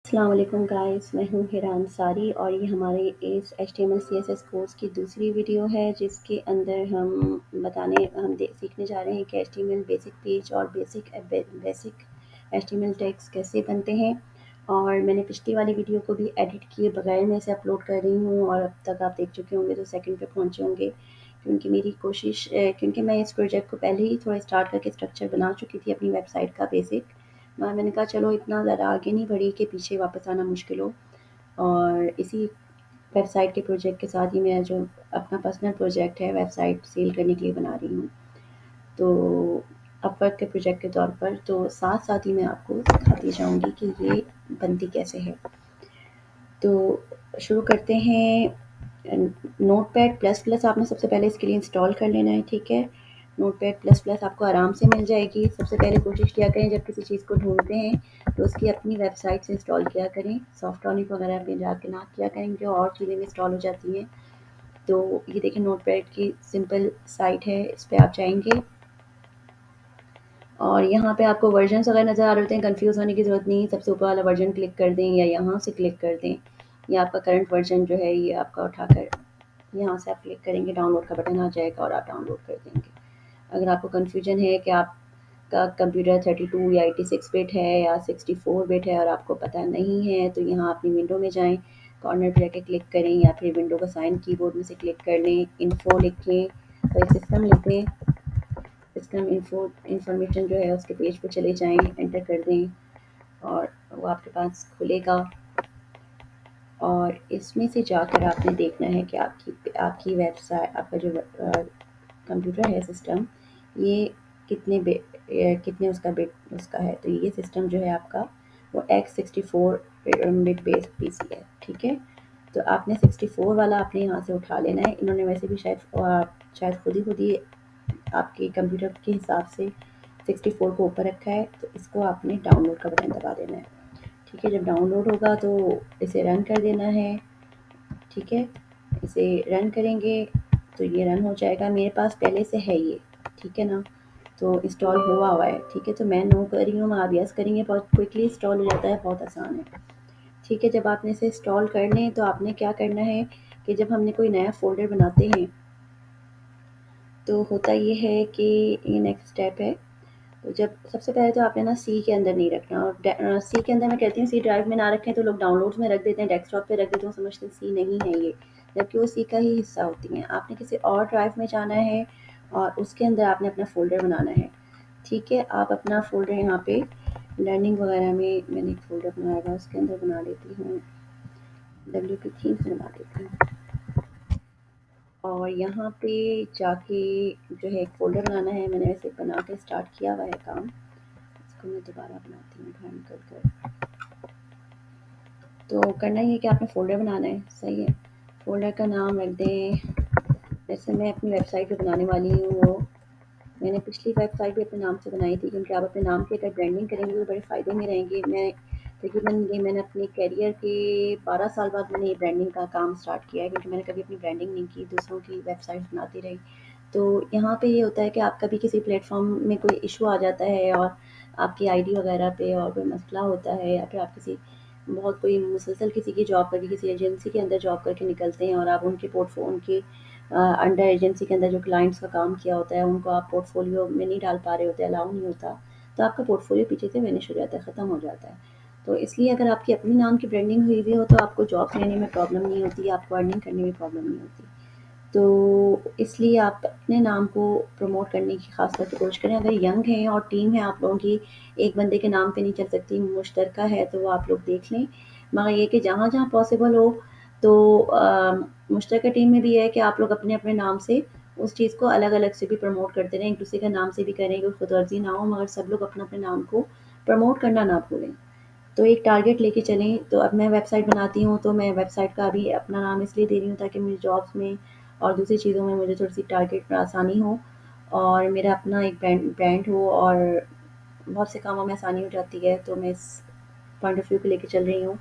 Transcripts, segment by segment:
अस्सलाम वालेकुम गाइस, मैं हूँ हिरा अंसारी और ये हमारे इस HTML CSS कोर्स की दूसरी वीडियो है जिसके अंदर हम सीखने जा रहे हैं कि HTML बेसिक पेज और बेसिक HTML टैग्स कैसे बनते हैं। और मैंने पिछली वाली वीडियो को भी एडिट किए बगैर मैं इसे अपलोड कर रही हूँ और अब तक आप देख चुके होंगे तो सेकंड पे पहुँचे होंगे, क्योंकि मैं इस प्रोजेक्ट को पहले ही थोड़ा स्टार्ट करके स्ट्रक्चर बना चुकी थी अपनी वेबसाइट का बेसिक। मैंने कहा चलो इतना ज़्यादा आगे नहीं बढ़ी कि पीछे वापस आना मुश्किल हो। और इसी वेबसाइट के प्रोजेक्ट के साथ ही मेरा जो अपना पर्सनल प्रोजेक्ट है वेबसाइट सेल करने के लिए बना रही हूँ, तो अपवर्क के प्रोजेक्ट के तौर पर, तो साथ साथ ही मैं आपको सिखाती जाऊँगी कि ये बनती कैसे है। तो शुरू करते हैं। नोटपैड प्लस प्लस आपने सबसे पहले इसके लिए इंस्टॉल कर लेना है, ठीक है। नोटपैड प्लस प्लस आपको आराम से मिल जाएगी। सबसे पहले कोशिश किया करें जब किसी चीज़ को ढूंढते हैं तो उसकी अपनी वेबसाइट से इंस्टॉल किया करें। सॉफ्टॉनिक वगैरह पे जाके ना किया करेंगे और चीज़ें भी इंस्टॉल हो जाती हैं। तो ये देखिए नोटपैड की सिंपल साइट है, इस पर आप जाएंगे और यहाँ पे आपको वर्जन्स अगर नज़र आ रहे होते हैं, कंफ्यूज होने की ज़रूरत नहीं। सबसे ऊपर वाला वर्जन क्लिक कर दें या यहाँ से क्लिक कर दें, या आपका करंट वर्जन जो है ये आपका उठाकर यहाँ से आप क्लिक करेंगे, डाउनलोड का बटन आ जाएगा और आप डाउनलोड कर देंगे। अगर आपको कन्फ्यूजन है कि आपका कंप्यूटर 32 या 86 बिट है या 64 बिट है और आपको पता नहीं है, तो यहाँ अपनी विंडो में जाएं, कॉर्नर पर जाके क्लिक करें या फिर विंडो का साइन कीबोर्ड में से क्लिक कर लें, इन्फो लिखें तो सिस्टम लिखें, सिस्टम इंफॉर्मेशन जो है उसके पेज पे चले जाएं, एंटर कर दें और वो आपके पास खुलेगा। और इसमें से जाकर आपने देखना है कि आपकी आपकी वेबसाइट, आपका जो कंप्यूटर है सिस्टम, ये कितने उसका बिट उसका है। तो ये सिस्टम जो है आपका वो X64 बिट बेस्ड पीसी है, ठीक है। तो आपने 64 वाला आपने यहाँ से उठा लेना है। इन्होंने वैसे भी शायद खुद ही आपके कंप्यूटर के हिसाब से 64 को ऊपर रखा है, तो इसको आपने डाउनलोड का बटन दबा देना है, ठीक है। जब डाउनलोड होगा तो इसे रन कर देना है, ठीक है। इसे रन करेंगे तो ये रन हो जाएगा। मेरे पास पहले से है ये, ठीक है ना, तो इंस्टॉल हुआ हुआ है, ठीक है। तो मैं नो कर रही हूँ, आप यस करेंगे, बहुत क्विकली इंस्टॉल हो जाता है, बहुत आसान है, ठीक है। जब आपने इसे इंस्टॉल कर लें तो आपने क्या करना है कि जब हमने कोई नया फ़ोल्डर बनाते हैं तो होता ये है कि ये नेक्स्ट स्टेप है। तो जब सबसे पहले तो आपने ना सी के अंदर नहीं रखना, और सी के अंदर मैं कहती हूँ सी ड्राइव में ना रखें, तो लोग डाउनलोड्स में रख देते हैं, डेस्कटॉप पे रख देते हैं, समझते हैं सी नहीं है ये, जबकि वो सी का ही हिस्सा होती हैं। आपने किसी और ड्राइव में जाना है और उसके अंदर आपने अपना फ़ोल्डर बनाना है, ठीक है। आप अपना फ़ोल्डर यहाँ पे लर्निंग वगैरह में मैंने एक फ़ोल्डर बनाया हुआ, उसके अंदर बना लेती हूँ, WP थीम्स बना लेती हूँ। और यहाँ पे जाके जो है एक फ़ोल्डर बनाना है, मैंने वैसे बना के स्टार्ट किया हुआ है काम, इसको मैं दोबारा बनाती हूँ बाहर निकल कर। तो करना ये है कि आपने फ़ोल्डर बनाना है, सही है। फ़ोल्डर का नाम रख दें, जैसे मैं अपनी वेबसाइट पे बनाने वाली हूँ वो मैंने पिछली वेबसाइट भी अपने नाम से बनाई थी, क्योंकि आप अपने नाम की अगर ब्रांडिंग करेंगे तो बड़े फ़ायदे में रहेंगे। मैंने अपने करियर के 12 साल बाद मैंने ये ब्रांडिंग का काम स्टार्ट किया है, क्योंकि मैंने कभी अपनी ब्रांडिंग नहीं की, दूसरों की वेबसाइट बनाती रही। तो यहाँ पे ये होता है कि आप कभी किसी प्लेटफॉर्म में कोई इशू आ जाता है और आपकी आईडी वगैरह पे और कोई मसला होता है, या फिर आप कोई मुसलसल किसी की जॉब करके किसी एजेंसी के अंदर जॉब करके निकलते हैं और आप उनके अंडर एजेंसी के अंदर जो क्लाइंट्स का काम किया होता है उनको आप पोर्टफोलियो में नहीं डाल पा रहे होते, अलाउ नहीं होता, तो आपका पोर्टफोलियो पीछे से वनिश हो जाता है, ख़त्म हो जाता है। तो इसलिए अगर आपकी अपनी नाम की ब्रांडिंग हुई हुई हो तो आपको जॉब लेने में प्रॉब्लम नहीं होती, आपको अर्निंग करने में प्रॉब्लम नहीं होती। तो इसलिए आप अपने नाम को प्रमोट करने की ख़ास करके कोशिश करें। अगर यंग हैं और टीम है आप लोगों की, एक बंदे के नाम पे नहीं चल सकती, मुश्तरका है, तो वो आप लोग देख लें। मगर ये कि जहाँ-जहाँ पॉसिबल हो तो मुश्तरका टीम में भी है कि आप लोग अपने-अपने नाम से उस चीज़ को अलग-अलग से भी प्रमोट करते रहें, एक-दूसरे का नाम से भी करें कि खुदगर्ज़ी ना हो, मगर सब लोग अपना-अपने नाम को प्रमोट करना ना भूलें। तो एक टारगेट लेके चलें। तो अब मैं वेबसाइट बनाती हूँ तो मैं वेबसाइट का अभी अपना नाम इसलिए दे रही हूँ ताकि मेरी जॉब्स में और दूसरी चीज़ों में मुझे थोड़ी-सी टारगेट में आसानी हो और मेरा अपना एक ब्रांड हो और बहुत से कामों में आसानी हो जाती है। तो मैं इस पॉइंट ऑफ व्यू को लेके चल रही हूँ।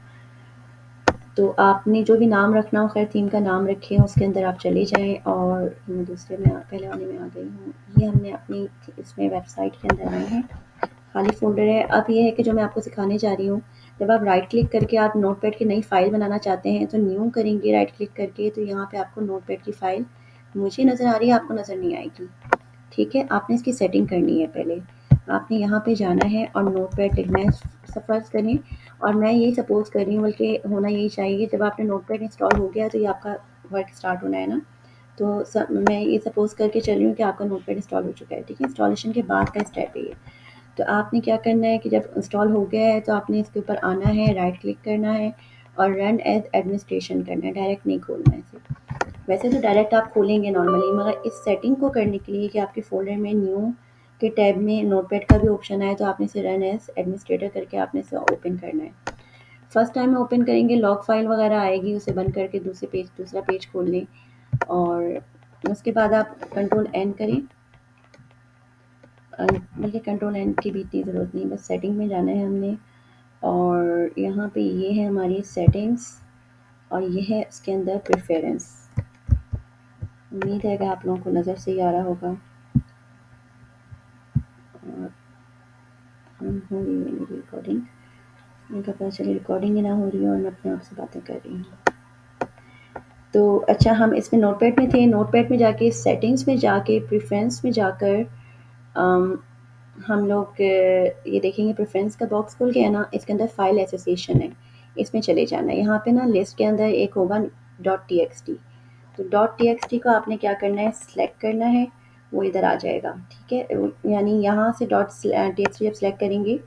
तो आपने जो भी नाम रखना हो, खैर थीम का नाम रखें, उसके अंदर आप चले जाएँ। और मैं पहले वाले में आ गई हूँ। ये हमने अपनी इसमें वेबसाइट के अंदर आए हैं, खाली फ़ोल्डर है। अब ये है कि जो मैं आपको सिखाने जा रही हूँ, जब आप राइट क्लिक करके आप नोटपैड की नई फ़ाइल बनाना चाहते हैं तो न्यू करेंगे राइट क्लिक करके, तो यहाँ पे आपको नोटपैड की फ़ाइल मुझे नज़र आ रही है, आपको नज़र नहीं आएगी। ठीक है, आपने इसकी सेटिंग करनी है पहले। आपने यहाँ पे जाना है और नोटपैड लिखना है, फर्स्ट करें। और मैं यही सपोज़ कर रही हूँ, बल्कि होना यही चाहिए, जब आपने नोटपैड इंस्टॉल हो गया तो ये आपका वर्क स्टार्ट होना है ना। तो मैं ये सपोज़ करके चल रही हूँ कि आपका नोटपैड इंस्टॉल हो चुका है। ठीक है, इंस्टॉलेशन के बाद का स्टेप है ये। तो आपने क्या करना है कि जब इंस्टॉल हो गया है तो आपने इसके ऊपर आना है, राइट क्लिक करना है और रन एज़ एडमिनिस्ट्रेशन करना है, डायरेक्ट नहीं खोलना है इसे। वैसे तो डायरेक्ट आप खोलेंगे नॉर्मली, मगर इस सेटिंग को करने के लिए कि आपके फ़ोल्डर में न्यू के टैब में नोटपैड का भी ऑप्शन आए, तो आपने इसे रन एज़ एडमिनिस्ट्रेटर करके आपने इसे ओपन करना है। फर्स्ट टाइम में ओपन करेंगे, लॉग फाइल वगैरह आएगी, उसे बंद करके दूसरा पेज खोल लें। और उसके बाद आप कंट्रोल एन करें, बल्कि कंट्रोल एन की भी इतनी ज़रूरत नहीं, बस सेटिंग में जाना है हमने। और यहाँ पे ये है हमारी सेटिंग्स और ये है उसके अंदर प्रेफरेंस। उम्मीद है कि आप लोगों को नज़र से ही आ रहा होगा। और हम हो रही है मेरी रिकॉर्डिंग, उनका पता चले रिकॉर्डिंग ही ना हो रही है और मैं अपने आप से बातें कर रही हूँ। तो अच्छा, हम इसमें नोटपैड में थे, नोटपैड में जाके सेटिंग्स में जाके प्रेफरेंस में जाकर अम, हम लोग ये देखेंगे प्रेफरेंस का बॉक्स खुल गया ना, इसके अंदर फाइल एसोसिएशन है, इसमें चले जाना है। यहाँ पे ना लिस्ट के अंदर एक होगा .txt, तो .txt को आपने क्या करना है, सिलेक्ट करना है, वो इधर आ जाएगा। ठीक है, यानी यहाँ से .txt जब सिलेक्ट करेंगे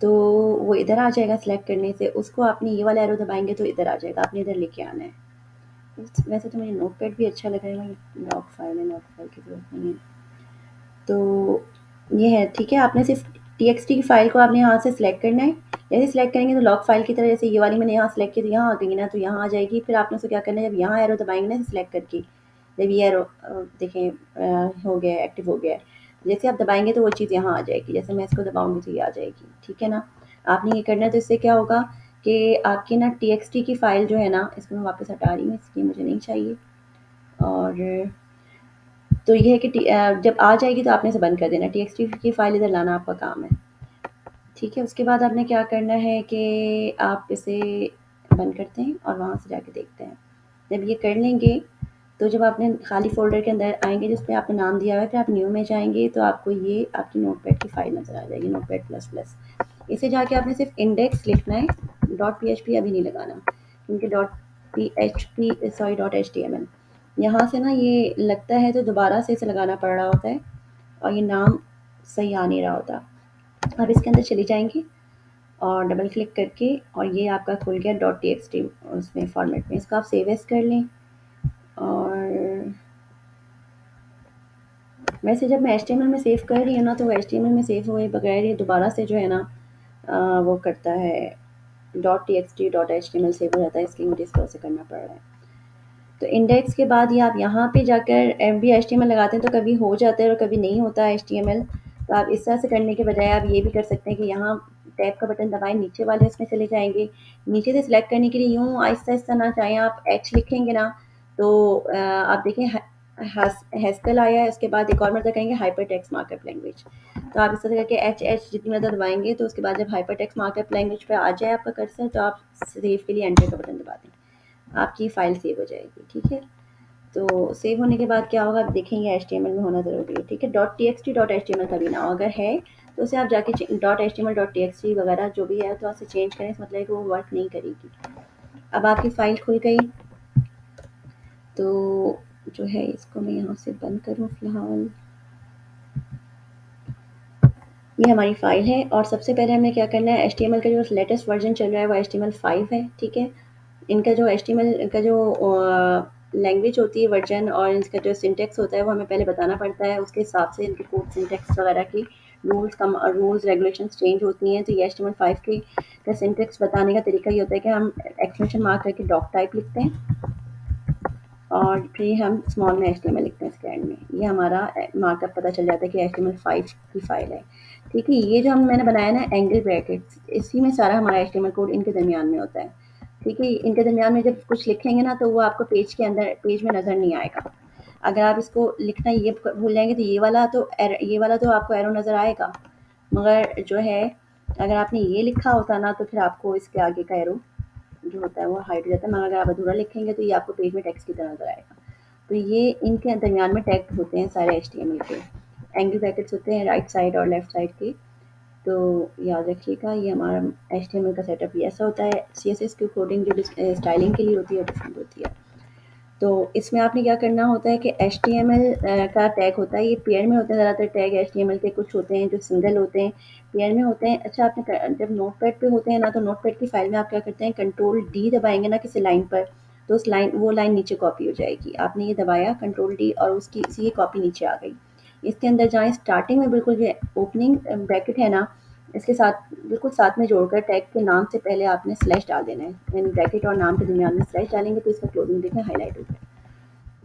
तो वो इधर आ जाएगा। सिलेक्ट करने से उसको आपने ये वाला एरो दबाएंगे तो इधर आ जाएगा, आपने इधर लेके आना है। वैसे तो मुझे नोटपैड भी अच्छा लग रहा है, लॉग फाइल है, लॉग फाइल की ज़रूरत नहीं है। तो ये है, ठीक है, आपने सिर्फ टीएक्सटी की फ़ाइल को आपने यहाँ से सिलेक्ट करना है। जैसे सिलेक्ट करेंगे तो लॉग फाइल की तरह, जैसे ये वाली मैंने यहाँ सिलेक्ट की तो यहाँ आ गई ना, तो यहाँ आ जाएगी। फिर आपने उसको क्या करना है, जब यहाँ एरो दबाएंगे ना सिलेक्ट करके, जब ये एरो देखें हो गया है, एक्टिव हो गया है, जैसे आप दबाएंगे तो वो चीज़ यहाँ आ जाएगी। जैसे मैं इसको दबाऊंगी तो ये आ जाएगी। ठीक है ना, आपने ये करना है। तो इससे क्या होगा कि आपकी ना टीएक्सटी की फ़ाइल जो है ना, इसको मैं वापस हटा रही हूँ, इसलिए मुझे नहीं चाहिए। और तो ये है कि जब आ जाएगी तो आपने इसे बंद कर देना, टीएक्सटी की फ़ाइल इधर लाना आपका काम है। ठीक है, उसके बाद आपने क्या करना है कि आप इसे बंद करते हैं और वहाँ से जाके देखते हैं। जब ये कर लेंगे तो जब आपने खाली फ़ोल्डर के अंदर आएँगे जिस पे आपने नाम दिया हुआ है, फिर आप न्यू में जाएँगे तो आपको ये आपकी नोटपैड की फ़ाइल नज़र आ जाएगी, नोटपैड प्लस प्लस। इसे जाके आपने सिर्फ इंडेक्स लिखना है, .php अभी नहीं लगाना, क्योंकि .html यहाँ से ना ये लगता है तो दोबारा से इसे लगाना पड़ रहा होता है और ये नाम सही आ नहीं रहा होता। अब इसके अंदर चली जाएँगी और डबल क्लिक करके, और ये आपका खुल गया .txt उसमें फॉर्मेट में। इसको आप सेव एज़ कर लें। और वैसे जब मैं एचटीएमएल में सेव कर रही हूँ ना, तो वो एचटीएमएल में सेव हुए बगैर ये दोबारा से जो है ना वो करता है, .txt .html सेव हो जाता है, इसलिए मुझे इस तरह से करना पड़ रहा है। तो इंडेक्स के बाद ये आप यहाँ पे जाकर भी एचटीएमएल लगाते हैं तो कभी हो जाता है और कभी नहीं होता है एचटीएमएल। तो आप इस तरह से करने के बजाय आप ये भी कर सकते हैं कि यहाँ टैब का बटन दबाएं, नीचे वाले उसमें चले जाएंगे। नीचे से सिलेक्ट करने के लिए यूँ आहिस्ता आहिस्ता ना चाहें, आप एच लिखेंगे ना तो आप देखें हैस्कल आया है, उसके बाद एक और मतलब कहेंगे हाइपर टेक्स्ट मार्कअप लैंग्वेज। तो आप इस तरह करके एच एच जितनी मतलब दबाएंगे तो उसके बाद जब हाइपर टेक्स्ट मार्कअप लैंग्वेज पे आ जाए आपका कर्सर, तो आप सेव के लिए एंटर का बटन दबा दें, आपकी फ़ाइल सेव हो जाएगी। ठीक है, तो सेव होने के बाद क्या होगा, आप देखेंगे एचटीएमएल में होना ज़रूरी है। ठीक है, .txt .html कभी ना हो, अगर है तो उसे आप जाके .html .txt वगैरह जो भी है तो आपसे चेंज करें, इस मतलब है कि वो वर्क नहीं करेगी। अब आपकी फ़ाइल खुल गई, तो जो है इसको मैं यहाँ से बंद करूँ फ़िलहाल। ये हमारी फ़ाइल है और सबसे पहले हमें क्या करना है, एचटीएमएल का जो लेटेस्ट वर्जन चल रहा है वो HTML5 है। ठीक है, इनका जो HTML का जो लैंग्वेज होती है वर्जन, और इसका जो सिंटेक्स होता है वो हमें पहले बताना पड़ता है, उसके हिसाब से इनके कोड सिंटेक्स वगैरह की रूल्स रेगुलेशंस चेंज होती हैं। तो ये HTML5 की का सिंटेक्स बताने का तरीका ये होता है कि हम एक्सक्लेमेशन मार्क करके डॉक टाइप लिखते हैं और फिर हम स्मॉल में HTML लिखते हैं इसके एंड में। ये हमारा मार्कअप पता चल जाता है कि HTML5 की फ़ाइल है। ठीक है, ये जो मैंने बनाया ना एंगल ब्रैकेट्स, इसी में सारा हमारा HTML कोड इनके दरमियान में होता है। ठीक है, इनके दरमियान में जब कुछ लिखेंगे ना तो वो आपको पेज के अंदर पेज में नज़र नहीं आएगा। अगर आप इसको लिखना ये भूल जाएंगे तो ये वाला तो आपको एरो नज़र आएगा, मगर जो है अगर आपने ये लिखा होता ना तो फिर आपको इसके आगे का एरो जो होता है वो हाइड हो जाता है, मगर अगर आप अधूरा लिखेंगे तो ये आपको पेज में टेक्स्ट की तरह नज़र आएगा। तो ये इनके दरमियान में टैग होते हैं सारे एचटीएमएल के, एंगल ब्रैकेट्स होते हैं राइट साइड और लेफ्ट साइड के। तो याद रखिएगा ये हमारा एचटीएमएल का सेटअप ये ऐसा होता है। सीएसएस की कोडिंग जो स्टाइलिंग के लिए होती है डिफरेंट होती है। तो इसमें आपने क्या करना होता है कि एचटीएमएल का टैग होता है, ये पेयर में होते हैं ज़्यादातर टैग एचटीएमएल के, कुछ होते हैं जो सिंगल होते हैं, पेयर में होते हैं। अच्छा, आपने जब नोटपैड पे होते हैं ना तो नोटपैड की फाइल में आप क्या करते हैं, कंट्रोल डी दबाएंगे ना किसी लाइन पर, तो उस लाइन वो लाइन नीचे कॉपी हो जाएगी। आपने ये दबाया कंट्रोल डी और उसकी इसी कॉपी नीचे आ गई। इसके अंदर जाएँ, स्टार्टिंग में बिल्कुल ये ओपनिंग ब्रैकेट है ना, इसके साथ बिल्कुल साथ में जोड़कर टैग के नाम से पहले आपने स्लैश डाल देना है, यानी ब्रैकेट और नाम के दरमियान में स्लैश डालेंगे तो इसका क्लोजिंग देखें हाईलाइट हो जाए।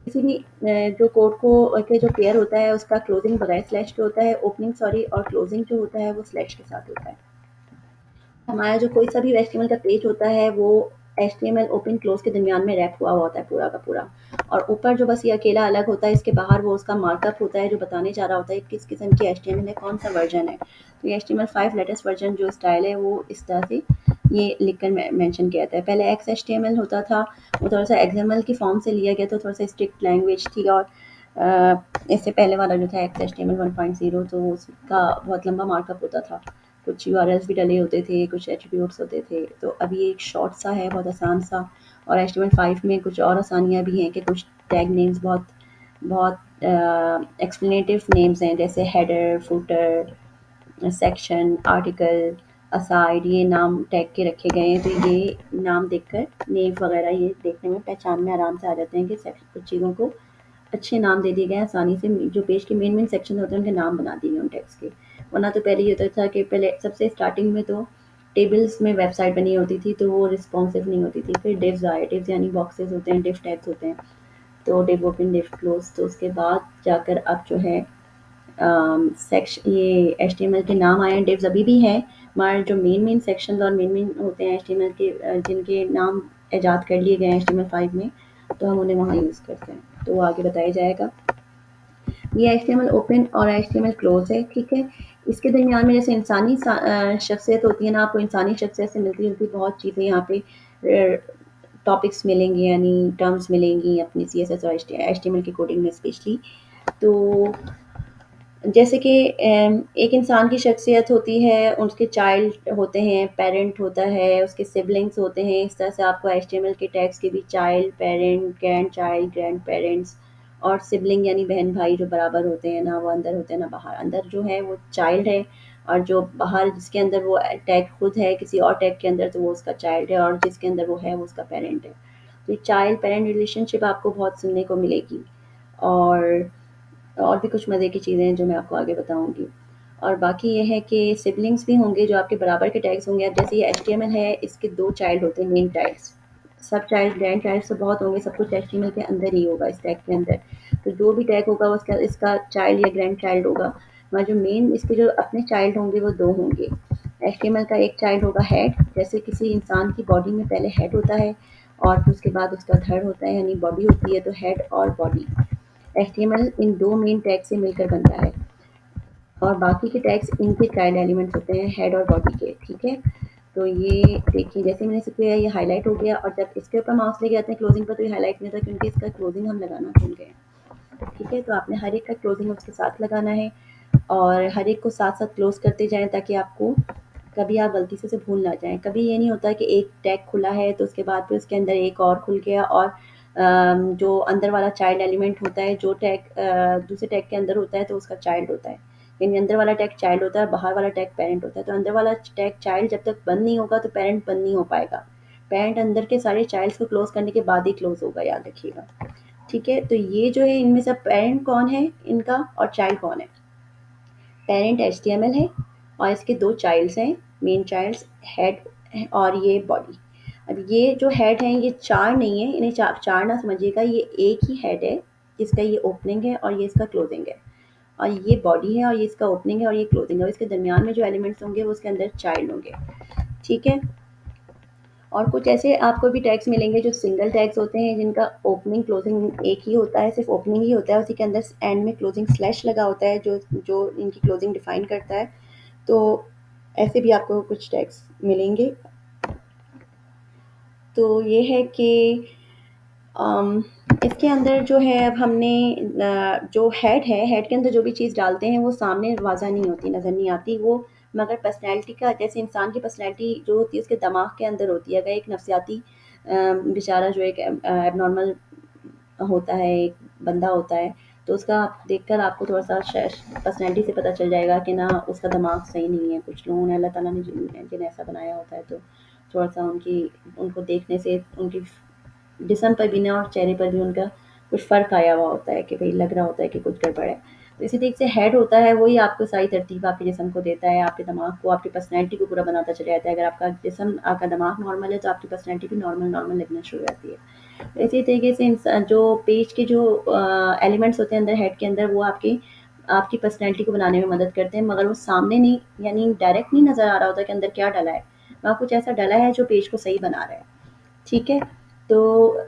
किसी भी जो कोड को के जो पेयर होता है उसका क्लोजिंग बगैर स्लैश के होता है, ओपनिंग सॉरी, और क्लोजिंग जो होता है वो स्लैश के साथ होता है। हमारा जो कोई सा भी एचटीएमएल का पेज होता है वो एचटीएमएल ओपन क्लोज के दरमियान में रैप हुआ होता है पूरा का पूरा, और ऊपर जो बस ये अकेला अलग होता है, इसके बाहर वो उसका मार्कअप होता है जो बताने जा रहा होता है किस किस्म की एचटीएमएल है, कौन सा वर्जन है। तो ये एचटीएमएल 5 लेटेस्ट वर्जन जो स्टाइल है वो इस तरह से ये लिखकर मेंशन किया जाता है। पहले एक्स एचटीएमएल होता था, वो थोड़ा सा एक्सएमएल की फॉर्म से लिया गया, तो थोड़ा सा स्ट्रिक्ट लैंग्वेज थी। और इससे पहले वाला जो था एक्स एचटीएमएल 1.0, तो उसका बहुत लंबा मार्कअप होता था, कुछ यूआरएल्स भी डले होते थे, कुछ एट्रीब्यूट्स होते थे। तो अब ये एक शॉर्ट सा है, बहुत आसान सा। और एचटीएमएल 5 में कुछ और आसानियाँ भी हैं कि कुछ टैग नेम्स बहुत बहुत एक्सप्लेनेटिव नेम्स हैं, जैसे header, footer, section, article, aside, ये नाम टैग के रखे गए हैं। तो ये नाम देखकर नेम वगैरह ये देखने में पहचान में आराम से आ जाते हैं कि कुछ चीज़ों को अच्छे नाम दे दिए गए हैं, आसानी से जो पेज के मेन सेक्शन होते हैं उनके नाम बना दिए गए उन टैग्स के। वरना तो पहले ये होता था कि पहले सबसे स्टार्टिंग में तो टेबल्स में वेबसाइट बनी होती थी तो वो रिस्पॉन्सिव नहीं होती थी। फिर डिव्स आए, डिव्स यानी बॉक्सेस होते हैं, डिव टैग्स होते हैं, तो डिव ओपन, डिव क्लोज। तो उसके बाद जाकर अब जो है सेक्शन, ये एचटीएमएल के नाम आए हैं। डिव्स अभी भी हैं, मगर जो मेन सेक्शंस और मेन होते हैं एचटीएमएल के, जिनके नाम ईजाद कर लिए गए हैं एचटीएमएल 5 में, तो हम उन्हें वहाँ यूज़ करते हैं। तो वो आगे बताया जाएगा। ये एचटीएमएल ओपन और एचटीएमएल क्लोज है, ठीक है। इसके दरमियान में जैसे इंसानी शख्सियत होती है ना, आपको इंसानी शख्सियत से मिलती जुलती बहुत चीज़ें यहाँ पे टॉपिक्स मिलेंगे, यानी टर्म्स मिलेंगी अपनी सीएसएस और एचटीएमएल की कोडिंग में स्पेशली। तो जैसे कि एक इंसान की शख्सियत होती है, उसके चाइल्ड होते हैं, पेरेंट होता है, उसके सिबलिंग्स होते हैं। इस तरह से आपको एचटीएमएल के टैग्स के भी child, parent, grand child, grand parents और सिबलिंग यानी बहन भाई जो बराबर होते हैं ना, वो अंदर होते हैं ना बाहर। अंदर जो है वो चाइल्ड है, और जो बाहर जिसके अंदर वो टैग खुद है किसी और टैग के अंदर, तो वो उसका चाइल्ड है, और जिसके अंदर वो है वो उसका पेरेंट है। तो ये चाइल्ड पेरेंट रिलेशनशिप आपको बहुत सुनने को मिलेगी। और भी कुछ मज़े की चीज़ें हैं जो मैं आपको आगे बताऊँगी। और बाकी ये है कि सिबलिंग्स भी होंगे जो आपके बराबर के टैग्स होंगे। अब जैसे ये एचटीएमएल है, इसके 2 चाइल्ड होते हैं, मेन चाइल्ड्स। सब चाइल्ड, ग्रैंड चाइल्ड्स तो बहुत होंगे, सब कुछ एचटीएमएल के अंदर ही होगा, इस टैग के अंदर। तो जो भी टैग होगा उसका इसका चाइल्ड या ग्रैंड चाइल्ड होगा, मगर जो मेन इसके जो अपने चाइल्ड होंगे वो 2 होंगे। एचटीएमएल का एक चाइल्ड होगा हेड, जैसे किसी इंसान की बॉडी में पहले हेड होता है और फिर उसके बाद उसका धड़ होता है, यानी बॉडी होती है, तो हेड और बॉडी। एचटीएमएल इन 2 मेन टैग से मिलकर बनता है, और बाकी के टैग्स इनके चाइल्ड एलिमेंट्स होते हैं, हेड और बॉडी के, ठीक है। तो ये देखिए जैसे मैंने इसे किया ये हाईलाइट हो गया, और जब इसके ऊपर माउस लेके आते हैं क्लोजिंग पर तो ये हाईलाइट नहीं होता, क्योंकि इसका क्लोजिंग हम लगाना भूल गए, ठीक है। तो आपने हर एक का क्लोजिंग उसके साथ लगाना है, और हर एक को साथ साथ क्लोज करते जाएं ताकि आपको कभी आप गलती से भूल ना जाएं। कभी ये नहीं होता कि एक टैग खुला है तो उसके बाद फिर उसके अंदर एक और खुल गया, और जो अंदर वाला चाइल्ड एलिमेंट होता है, जो टैग दूसरे टैग के अंदर होता है तो उसका चाइल्ड होता है, यानी अंदर वाला टैग चाइल्ड होता है, बाहर वाला टैग पेरेंट होता है। तो अंदर वाला टैग चाइल्ड जब तक बंद नहीं होगा तो पेरेंट बंद नहीं हो पाएगा। पेरेंट अंदर के सारे चाइल्ड्स को क्लोज करने के बाद ही क्लोज होगा, याद रखिएगा, ठीक है। तो ये जो है इनमें से पेरेंट कौन है इनका और चाइल्ड कौन है। पेरेंट एचटीएमएल है और इसके 2 चाइल्ड्स हैं, मेन चाइल्ड्स, हेड और ये बॉडी। अब ये जो हेड हैं ये 4 नहीं है, इन्हें चार ना समझिएगा, ये एक ही हेड है जिसका ये ओपनिंग है और ये इसका क्लोजिंग है, और ये बॉडी है और ये इसका ओपनिंग है और ये क्लोजिंग है, और इसके दरमियान में जो एलिमेंट्स होंगे वो उसके अंदर चाइल्ड होंगे, ठीक है। और कुछ ऐसे आपको भी टैग्स मिलेंगे जो सिंगल टैग्स होते हैं, जिनका ओपनिंग क्लोजिंग एक ही होता है, सिर्फ ओपनिंग ही होता है, उसी के अंदर एंड में क्लोजिंग स्लैश लगा होता है जो जो इनकी क्लोजिंग डिफाइन करता है। तो ऐसे भी आपको कुछ टैग्स मिलेंगे। तो ये है कि अम, इसके अंदर जो है अब हमने जो हेड है, हेड के अंदर जो भी चीज़ डालते हैं वो सामने वाज़ा नहीं होती, नज़र नहीं आती वो। मगर पर्सनैलिटी का, जैसे इंसान की पर्सनैलिटी जो होती है उसके दिमाग के अंदर होती है। अगर एक नफ्सियाती बेचारा जो एक एबनॉर्मल होता है, एक बंदा होता है, तो उसका देखकर आपको थोड़ा-सा पर्सनैलिटी से पता चल जाएगा कि ना उसका दिमाग सही नहीं है। कुछ लोगों ने अल्लाह ताला ने जिन्हें ऐसा बनाया होता है, तो थोड़ा-सा उनको देखने से उनकी जिस्म पर भी ना और चेहरे पर भी उनका कुछ फ़र्क आया हुआ होता है कि भई लग रहा होता है कि कुछ गड़बड़ है। तो इसी तरीके से हेड होता है, वही आपको सारी तरतीब आपके जिस्म को देता है, आपके दिमाग को, आपकी पर्सनैलिटी को पूरा बनाता चला जाता है। अगर आपका जिस्म, आपका दिमाग नॉर्मल है, तो आपकी पर्सनैलिटी भी नॉर्मल लगना शुरू हो जाती है। तो इसी तरीके से जो पेज के जो एलिमेंट्स होते हैं अंदर हेड के अंदर, वो आपकी आपकी पर्सनैलिटी को बनाने में मदद करते हैं, मगर वो सामने नहीं, यानी डायरेक्ट नहीं नज़र आ रहा होता कि अंदर क्या डला है। वहाँ कुछ ऐसा डला है जो पेज को सही बना रहा है। ठीक है? तो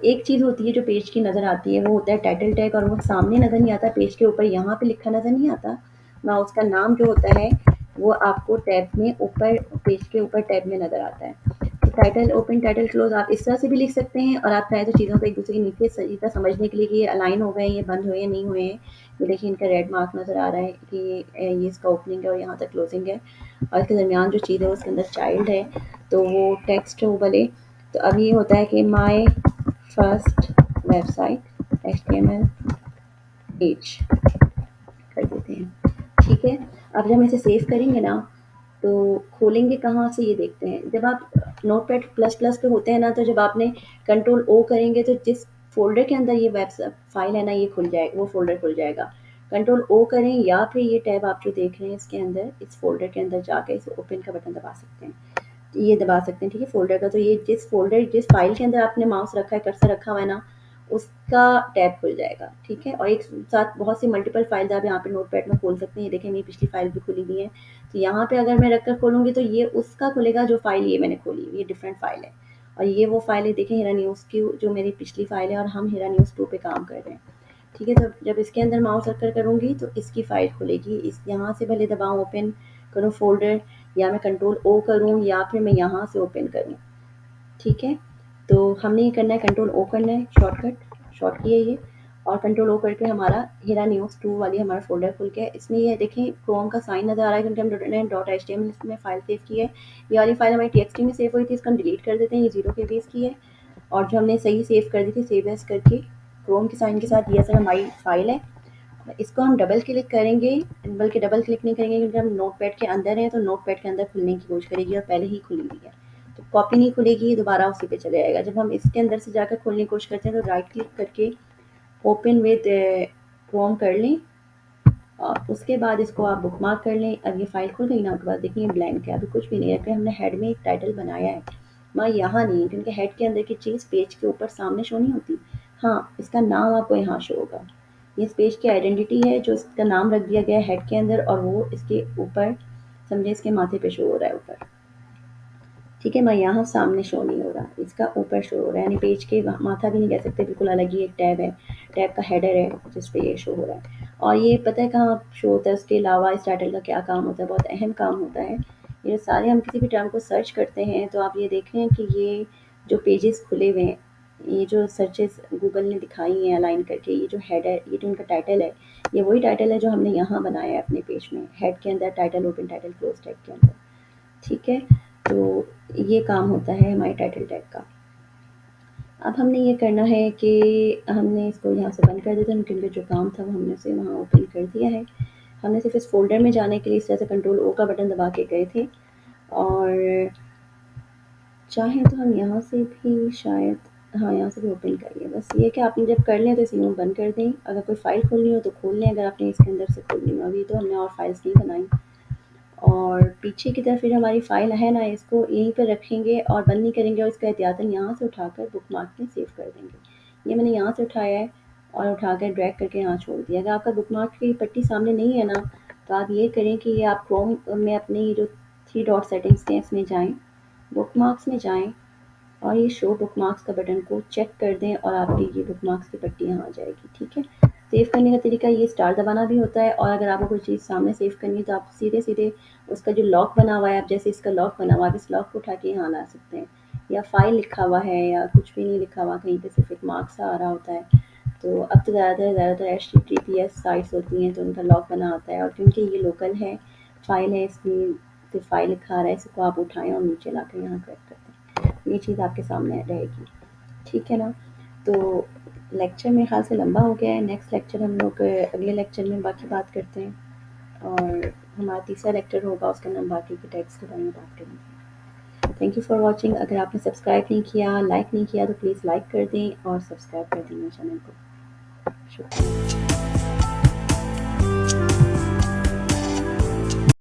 एक चीज़ होती है जो पेज की नज़र आती है, वो होता है टाइटल टैग, और वो सामने नज़र नहीं आता, पेज के ऊपर यहाँ पे लिखा नज़र नहीं आता। ना उसका नाम जो होता है, वो आपको टैब में ऊपर, पेज के ऊपर टैब में नज़र आता है। तो टाइटल ओपन, टाइटल क्लोज़ आप इस तरह से भी लिख सकते हैं, और आप चाहें तो चीज़ों को एक-दूसरे के नीचे सीधा समझने के लिए कि ये अलाइन हो गए हैं, ये बंद हुए हैं, नहीं हुए हैं। ये देखिए इनका रेड मार्क नज़र आ रहा है कि ये इसका ओपनिंग है और यहाँ तक क्लोजिंग है, और इसके दरमियान जो चीज़ है उसके अंदर चाइल्ड है, तो वो टेक्स्ट है वो भले। तो अब ये होता है कि my first website HTML page कर देते हैं। ठीक है? अब जब हम इसे सेव करेंगे ना, तो खोलेंगे कहाँ से ये देखते हैं। जब आप नोटपैड प्लस प्लस पे होते हैं ना, तो जब आपने कंट्रोल ओ करेंगे तो जिस फ़ोल्डर के अंदर ये फ़ाइल है ना, ये खुल जाए, वो फ़ोल्डर खुल जाएगा। कंट्रोल ओ करें या फिर ये टैब आप जो देख रहे हैं इसके अंदर, इस फ़ोल्डर के अंदर जाके इस ओपन का बटन दबा सकते हैं। ये दबा सकते हैं, ठीक है, फ़ोल्डर का। तो ये जिस फ़ाइल के अंदर आपने माउस रखा है, कर्सर रखा हुआ है ना, उसका टैब खुल जाएगा, ठीक है? और एक साथ बहुत सी मल्टीपल फ़ाइल्स आप यहाँ पे नोटपैड में खोल सकते हैं। ये देखें मेरी पिछली फ़ाइल भी खुली हुई है। तो यहाँ पे अगर मैं रख कर खोलूँगी तो ये उसका खुलेगा जो फ़ाइल ये मैंने खोली हुई है, ये डिफरेंट फ़ाइल है। और ये वो फ़ाइल है, देखें हिरा न्यूज़ की, जो मेरी पिछली फ़ाइल है, और हम हिरा न्यूज़ 2 पे काम कर रहे हैं। ठीक है? तो जब इसके अंदर माउस रखकर करूँगी तो इसकी फ़ाइल खुलेगी। इस यहाँ से भले दबाऊँ, ओपन करूँ फ़ोल्डर, या मैं कंट्रोल ओ करूँ, या फिर मैं यहाँ से ओपन करूँ। ठीक है? तो हमने ये करना है, कंट्रोल ओ करना है, शॉर्ट की है ये, और कंट्रोल ओ करके हमारा हिरा न्यूज़ 2 वाली हमारा फ़ोल्डर खुल गया है। इसमें ये देखें क्रोम का साइन नज़र आ रहा है, क्योंकि हमने .html इसमें फ़ाइल सेव की है। ये वाली फ़ाइल हमारी txt में सेव हुई थी, इसको हम डिलीट कर देते हैं, ये 0 के बेस की है। और जो हमने सही सेव कर दी थी, सेव एज़ करके क्रोम के साइन के साथ, ये असल हमारी फ़ाइल है। इसको हम डबल क्लिक करेंगे, बल्कि डबल क्लिक नहीं करेंगे क्योंकि हम नोटपैड के अंदर हैं, तो नोटपैड के अंदर खुलने की कोशिश करेगी और पहले ही खुली हुई है, तो कॉपी नहीं खुलेगी, दोबारा उसी पे चले जाएगा। जब हम इसके अंदर से जाकर खोलने की कोशिश करते हैं तो राइट क्लिक करके ओपन विद क्रोम कर लें, और उसके बाद इसको आप बुकमार्क कर लें। अब ये फ़ाइल खुल गई ना, उसके बाद देखिए ब्लैंक है, अभी कुछ भी नहीं है, क्योंकि हमने हेड में एक टाइटल बनाया है, मगर यहाँ नहीं, क्योंकि हेड के अंदर की चीज़ पेज के ऊपर सामने शो नहीं होती। हाँ, इसका नाम आपको यहाँ शो होगा। ये इस पेज की आइडेंटिटी है, जो इसका नाम रख दिया गया है हेड के अंदर, और वो इसके ऊपर, समझे इसके माथे पे शो हो रहा है ऊपर। ठीक है, मैं यहाँ सामने शो नहीं हो रहा, इसका ऊपर शो हो रहा है, यानी पेज के माथा भी नहीं कह सकते, बिल्कुल अलग ही एक टैब है, टैब का हेडर है जिस पे ये शो हो रहा है। और ये पता है कहाँ शो होता है, उसके अलावा इस टाइटल का क्या काम होता है, बहुत अहम काम होता है। ये सारे, हम किसी भी टर्म को सर्च करते हैं तो आप ये देख रहे हैं कि ये जो पेजेस खुले हुए हैं, ये जो सर्चेस गूगल ने दिखाई हैं अलाइन करके, ये जो हेडर, ये जो इनका टाइटल है, ये वही टाइटल है जो हमने यहाँ बनाया है अपने पेज में, हेड के अंदर title, open title, close tag के अंदर। ठीक है? तो ये काम होता है हमारे टाइटल टैग का। अब हमने ये करना है कि हमने इसको यहाँ से बंद कर देते हैं, क्योंकि जो काम था वो हमने उसे वहाँ ओपन कर दिया है। हमने सिर्फ इस फ़ोल्डर में जाने के लिए इस तरह से कंट्रोल ओ का बटन दबा के गए थे, और चाहें तो हम यहाँ से भी शायद, हाँ, यहाँ से भी ओपन करिए। बस ये कि आपने जब कर लिया तो इसे यूँ बंद कर दें। अगर कोई फ़ाइल खोलनी हो तो खोल लें, अगर आपने इसके अंदर से खोलनी हो। अभी तो हमने और फाइल्स नहीं बनाई। और पीछे की तरफ फिर हमारी फ़ाइल है ना, इसको यहीं पे रखेंगे और बंद नहीं करेंगे, और इसको एहतियातन यहाँ से उठाकर बुकमार्क में सेव कर देंगे। ये मैंने यहाँ से उठाया है और उठाकर ड्रैग करके यहाँ छोड़ दिया। अगर आपका बुकमार्क की पट्टी सामने नहीं है ना, तो आप ये करें कि ये आप क्रोम में अपनी ये जो 3 डॉट सेटिंग्स थे इसमें जाएँ, बुकमार्क्स में जाएँ, और ये शो बुकमार्क्स का बटन को चेक कर दें, और आपकी ये बुकमार्क्स की पट्टी यहाँ आ जाएगी। ठीक है? सेव करने का तरीका ये स्टार दबाना भी होता है, और अगर आपको कोई चीज़ सामने सेव करनी है तो आप सीधे-सीधे उसका जो लॉक बना हुआ है, अब जैसे इसका लॉक बना हुआ है, आप इस लॉक को उठा के यहाँ ला सकते हैं, या फाइल लिखा हुआ है या कुछ भी नहीं लिखा हुआ, कहीं पे सिर्फ़ एक मार्क सा आ रहा होता है, तो अब तो ज़्यादातर एचटीटीपीएस साइट्स होती हैं तो उनका लॉक बना होता है, और क्योंकि ये लोकल है, फाइल है, इसलिए सिर्फ फाइल लिखा आ रहा है, इसको आप उठाएँ और नीचे लाकर यहाँ क्लिक करते हैं। ये चीज़ आपके सामने रहेगी, ठीक है ना? तो लेक्चर मेरे ख़्याल से लंबा हो गया है, नेक्स्ट लेक्चर हम लोग अगले लेक्चर में बाकी बात करते हैं, और हमारा तीसरा लेक्चर होगा, उसका हम बाकी के टैग्स के बारे में बात करेंगे। Thank you for watching. अगर आपने सब्सक्राइब नहीं किया, लाइक नहीं किया, तो प्लीज़ लाइक कर दें और सब्सक्राइब कर दें मेरे चैनल को। शुक्रिया।